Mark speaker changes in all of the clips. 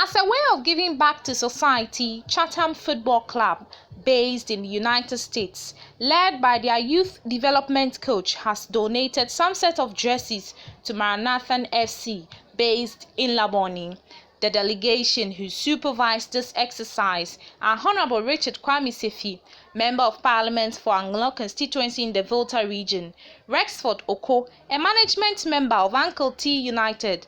Speaker 1: As a way of giving back to society, Chatham Football Club, based in the United States, led by their youth development coach, has donated some set of jerseys to Maranatha FC, based in Laboni. The delegation who supervised this exercise are Honorable Richard Kwame Sefi, Member of Parliament for Anglo constituency in the Volta region, Rexford Oko, a management member of Uncle T United,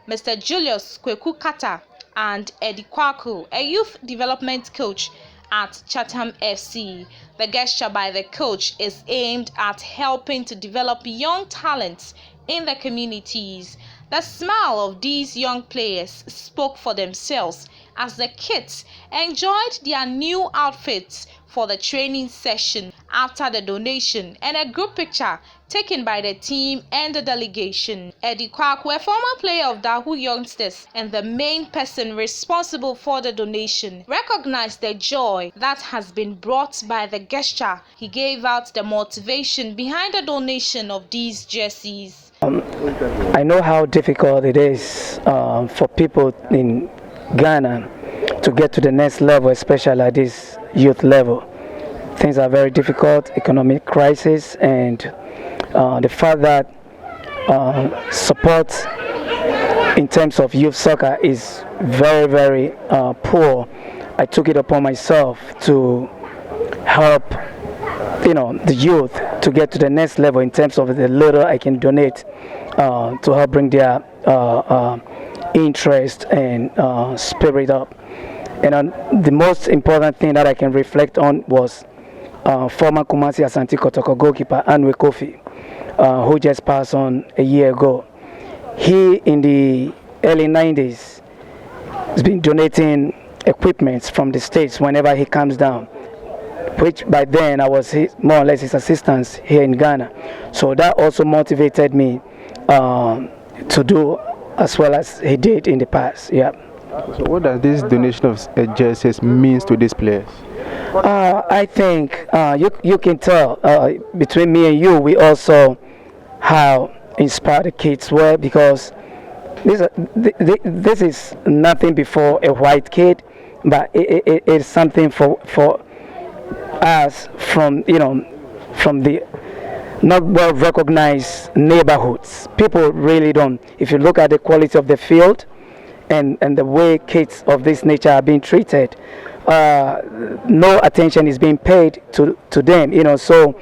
Speaker 1: Mr. Julius Kweku Kata, and Eddie Kwaku, a youth development coach at Chatham FC. The gesture by the coach is aimed at helping to develop young talents in the communities. The smile of these young players spoke for themselves as the kids enjoyed their new outfits for the training session after the donation, and a group picture taken by the team and the delegation. Eddie Kwaku, a former player of Dahu Youngsters and the main person responsible for the donation, recognized the joy that has been brought by the gesture. He gave out the motivation behind the donation of these jerseys.
Speaker 2: I know how difficult it is for people in Ghana to get to the next level, especially at this youth level. Things are very difficult, economic crisis, and the fact that support in terms of youth soccer is very, very poor. I took it upon myself to help the youth to get to the next level in terms of the little I can donate to help bring their interest and spirit up. And the most important thing that I can reflect on was former Kumasi Asante Kotoko goalkeeper Anwe Kofi, who just passed on a year ago. He, in the early 90s, has been donating equipment from the States whenever he comes down, which by then I was more or less his assistant here in Ghana. So that also motivated me to do as well as he did in the past. Yeah.
Speaker 3: So what does this donation of jerseys means to these players?
Speaker 2: I think you can tell between me and you, we also how inspired the kids were, because this is nothing before a white kid, but it is something for us from the not well recognized neighborhoods. People really don't. If you look at the quality of the field and the way kids of this nature are being treated, no attention is being paid to them. So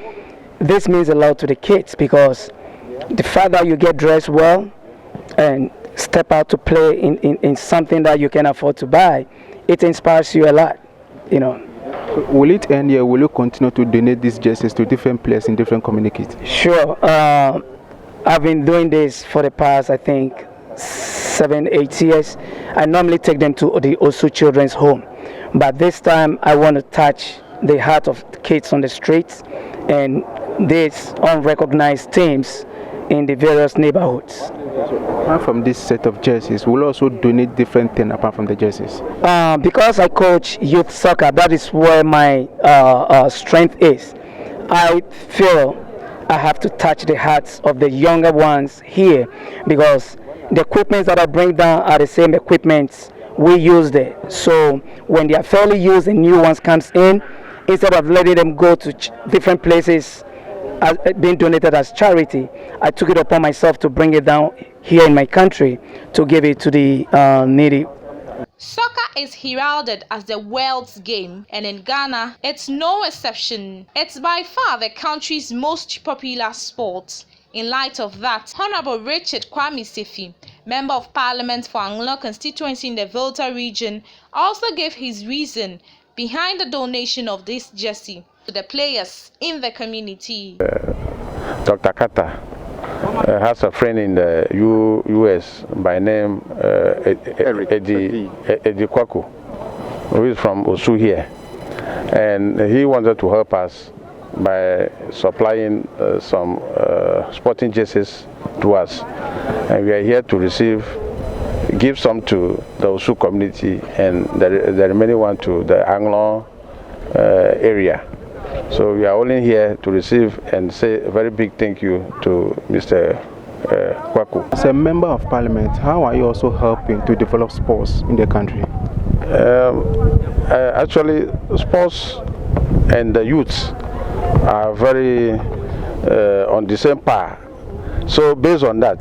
Speaker 2: this means a lot to the kids, because the fact that you get dressed well and step out to play in something that you can afford to buy, it inspires you a lot.
Speaker 3: Will it end here? Will you continue to donate these jerseys to different players in different communities?
Speaker 2: Sure. I've been doing this for the past, I think, 7-8 years. I normally take them to the Osu Children's Home, but this time I want to touch the heart of the kids on the streets and these unrecognized teams in the various neighborhoods.
Speaker 3: Apart from this set of jerseys, we'll also donate different things apart from the jerseys.
Speaker 2: Because I coach youth soccer, that is where my strength is. I feel I have to touch the hearts of the younger ones here, because the equipment that I bring down are the same equipment we use there. So when they are fairly used and new ones comes in, instead of letting them go to different places being donated as charity, I took it upon myself to bring it down here in my country to give it to the needy.
Speaker 1: Soccer is heralded as the world's game, and in Ghana, it's no exception. It's by far the country's most popular sport. In light of that, Honorable Richard Kwame Sefi, Member of Parliament for Anglo constituency in the Volta region, also gave his reason behind the donation of this jersey to the players in the community.
Speaker 4: Dr. Kata has a friend in the U.S. by name Eddie Kwaku, who is from Osu here, and he wanted to help us by supplying some sporting jerseys to us, and we are here to give some to the Osu community and the remaining one to the Anglo area. So we are only here to receive and say a very big thank you to Mr. Kwaku.
Speaker 3: As a member of parliament, how are you also helping to develop sports in the country?
Speaker 4: Actually, sports and the youths are very on the same par. So based on that,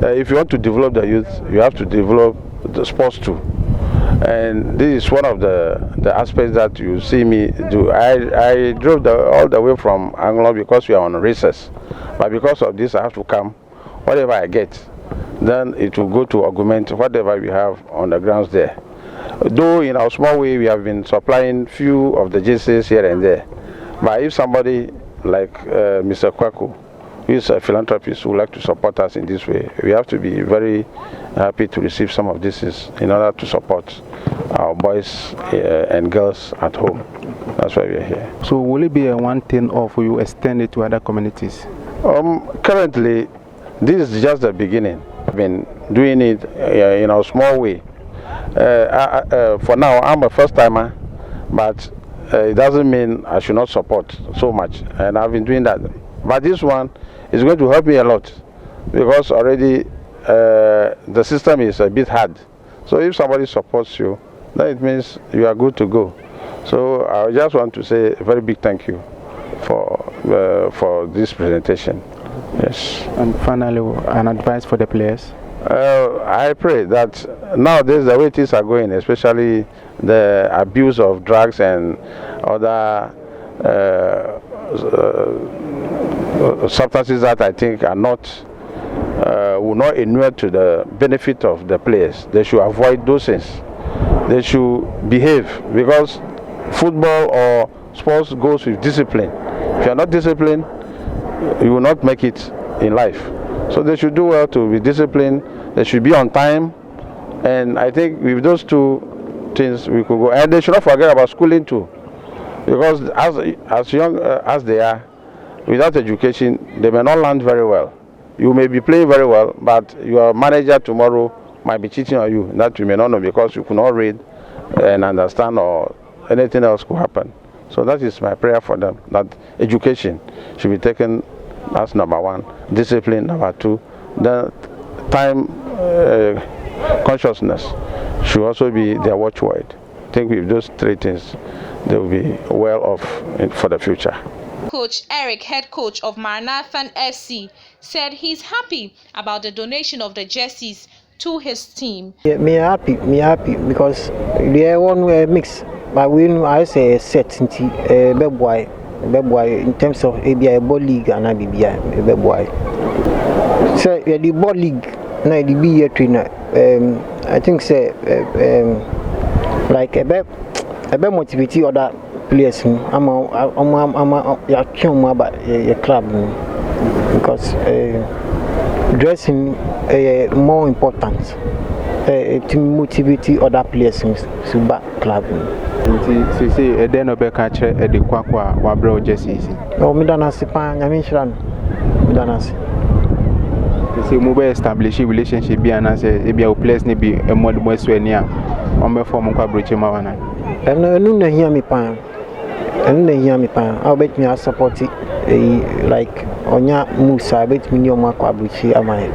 Speaker 4: if you want to develop the youth, you have to develop the sports too. And this is one of the aspects that you see me do. I drove all the way from Anglo because we are on recess. But because of this, I have to come. Whatever I get, then it will go to augment whatever we have on the grounds there. Though in our small way, we have been supplying few of the jerseys here and there. But if somebody like Mr. Kwaku, who is a philanthropist, who would like to support us in this way, we have to be very happy to receive some of this in order to support our boys and girls at home. That's why we are here.
Speaker 3: So will it be a one thing, or will you extend it to other communities?
Speaker 4: Currently, this is just the beginning. I've been doing it in a small way. For now, I'm a first timer, but it doesn't mean I should not support so much, and I've been doing that. But this one is going to help me a lot, because already the system is a bit hard. So if somebody supports you, then it means you are good to go. So I just want to say a very big thank you for this presentation. Yes.
Speaker 3: And finally, an advice for the players?
Speaker 4: I pray that nowadays the way things are going, especially the abuse of drugs and other substances that I think are not will not inure to the benefit of the players. They should avoid those things. They should behave, because football or sports goes with discipline. If you are not disciplined, you will not make it in life. So they should do well to be disciplined. They should be on time, and I think with those two things we could go. And they should not forget about schooling too, because as young as they are, without education, they may not learn very well. You may be playing very well, but your manager tomorrow might be cheating on you. That you may not know, because you could not read and understand, or anything else could happen. So that is my prayer for them, that education should be taken as number one, discipline number two, then time consciousness should also be their watchword. I think with those three things, they will be well off for the future.
Speaker 1: Coach Eric, head coach of Maranatha FC, said he's happy about the donation of the jerseys to his team.
Speaker 5: Yeah, me happy because they one way mix, but we know I say set into bad boy in terms of a ball league and a bad boy. So the ball league na the be trainer. I think say like a bit motivate other players. I'm about a club, because dressing more important to motivate other players to back club.
Speaker 3: So say then no be catch the Kwakwa wa bro jerseys.
Speaker 5: No, me don't see pan. I mean, me don't see.
Speaker 3: So we will establish a relationship be and say e be a place ni be a mod mo so ania on be form kwa broche ma wana.
Speaker 5: No na hear me pan. No hear me pan. I bet me I support it like onya Musa bet me ni o ma kwa broche amai.